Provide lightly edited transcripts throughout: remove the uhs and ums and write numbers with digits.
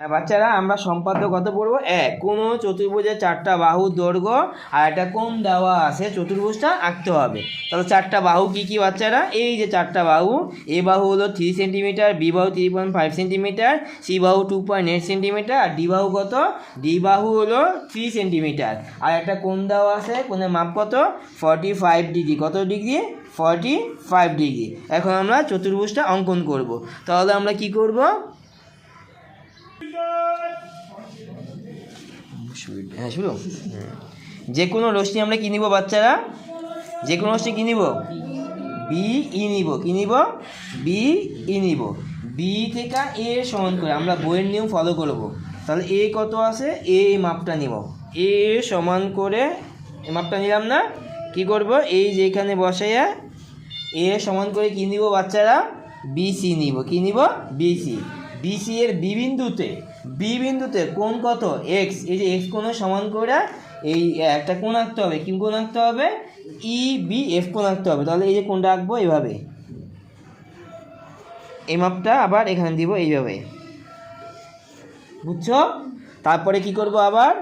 বাচ্চারা আমরা সম্পাদ্য কত পড়বো? কোনো চতুর্ভুজের 4টা বাহু দৈর্ঘ্য আর একটা কোণ দেওয়া আছে, চতুর্ভুজটা আঁকতে হবে। তাহলে 4টা বাহু কি কি বাচ্চারা? এই যে 4টা বাহু, এ বাহু হলো 3 সেন্টিমিটার, বি বাহু 3.5 সেন্টিমিটার, সি বাহু 2.8 সেন্টিমিটার, আর ডি বাহু কত? ডি বাহু হলো 3 সেন্টিমিটার। আর একটা কোণ দেওয়া আছে, কোণের মাপ কত? 45 ডিগ্রি। কত ডিগ্রি? 45 ডিগ্রি। এখন আমরা চতুর্ভুজটা অঙ্কন করব। তাহলে আমরা কি করব? হ্যাঁ শুরু। যে কোনো রশ্মি আমরা কি নিব বাচ্চারা? যে কোনো রশ্মি কি নিব? বি ই নিব। কি নিব? বি ই নিব। বি থেকে এ সমান করে আমরা বইয়ের নিয়ম ফলো করব। তাহলে এ কত আছে? এ মাপটা নিব। এ সমান করে এ মাপটা নিলাম না? কি করব? এই যে এখানে বসাইয়া এ সমান করে কি নিব বাচ্চারা? বিসি নিব। কি নিব? বিসি। বিসি এর বি বিন্দুতে কোণ কত? এক্স। এই যে এক্স কোণের সমান করে এই একটা কোণ আঁকতে হবে। কি কোণ আঁকতে হবে? ই বি এফ কোণ আঁকতে হবে। তাহলে এই যে কোণটা আঁকবো এইভাবে, এই মাপটা আবার এখানে দিব এইভাবে, বুঝছো? তারপরে কি করব আবার?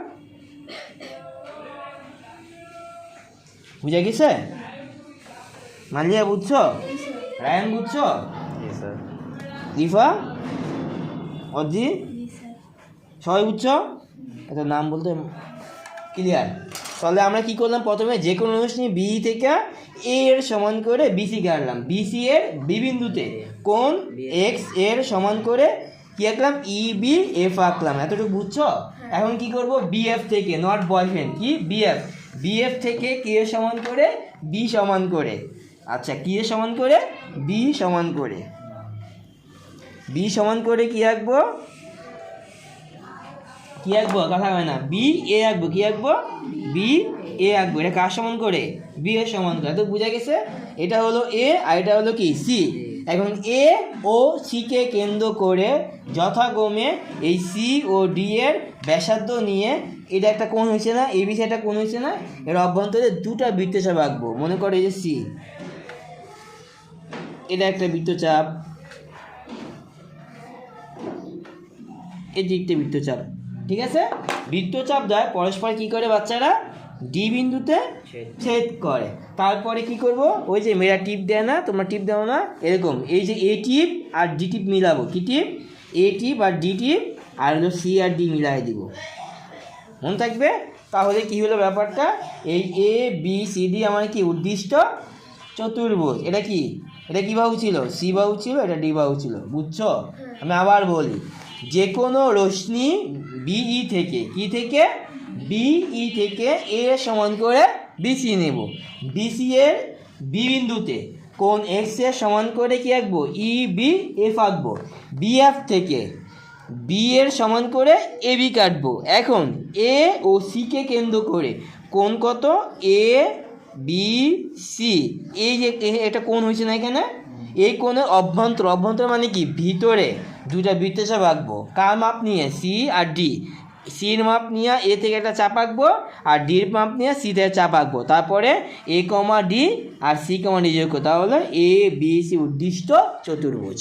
বুঝা গেছে? মালিয়া বুঝছো? রায়ান বুঝছো? রিফা, অজি, সবাই বুঝছো? এটা নাম বলতে ক্লিয়ার? তাহলে আমরা কি করলাম? প্রথমে যে কোনো রশ্মি বি থেকে এ এর সমান করে বিসি কাটলাম। বিসি এর বি বিন্দুতে কোণ এক্স এর সমান করে কি আঁকলাম? ই বি এফ আঁকলাম। এতটুকু বুঝছো? এখন কি করব? বিএফ থেকে, নট বয়ফ্রেন্ড, কি বিএফ, বিএফ থেকে কি এর সমান করে বি সমান করে, আচ্ছা কি এর সমান করে বি সমান করে, বি সমান করে কি আঁকবো? কি আঁকবো? কথা হয় না, বি এ আঁকবো। কি আঁকবো? বি এ আঁকবো। এটা কার সমান করে? বি এর সমান করে। তো বুঝা গেছে? এটা হলো এ আর এটা হলো কি? সি। এখন এ ও সি কে কেন্দ্র করে যথাক্রমে এই সি ও ডি এর ব্যাসার্ধ নিয়ে এটা একটা কোণ হয়েছে না? এবিসি একটা কোণ হয়েছে না? এর অভ্যন্তরে দুটা বৃত্তচাপ আঁকবো। মনে করো এই যে সি, এটা একটা বৃত্তচাপ, এই দিকটা বৃত্তচাপ। ঠিক আছে? বৃত্তচাপ দ্বয় পরস্পর কি করে বাচ্চারা? ডি বিন্দুতে ছেদ করে। তারপরে কি করব? ওই যে মেয়েরা টিপ দেয় না, তোমরা টিপ দাও না, এরকম এই যে এ টিপ আর ডি টিপ মিলাবো। কি টিপ? এ টিপ আর ডি টিপ, আর হলো সি আর ডি মিলাই দিব। মনে থাকবে? তাহলে কি হলো ব্যাপারটা? এই এ বি সি ডি আমার কি উদ্দিষ্ট চতুর্ভুজ। এটা কি? এটা কি বাহু ছিল? সি বাহু ছিল, এটা ডি বাহু ছিল। বুঝছো? আমি আবার বলি, যে কোনো রশ্মি বিই থেকে, কি থেকে? বিই থেকে এ সমান করে বিসি নেব। বিসি এর বি বিন্দুতে কোণ এক্স এর সমান করে কি আঁকবো? ই বি এফ আঁকবো। বিএফ থেকে বি এর সমান করে এ বি কাটবো। এখন এ ও সি কে কেন্দ্র করে কোণ কত? A B C. এই যে এটা কোণ হয়েছে না এখানে? এই কোণের অভ্যন্তর মানে কি? ভিতরে দুটা বৃত্তচাপ আঁকবো। কার মাপ নিয়ে? সি আর ডি। সির মাপ নিয়ে এ থেকে একটা চাপ আঁকবো, আর ডির মাপ নিয়ে সি থেকে চাপ আঁকবো। তারপরে এ কমা ডি আর সি কমা ডি যোগ করতে, তাহলে এ বি সি উদ্দিষ্ট চতুর্ভুজ।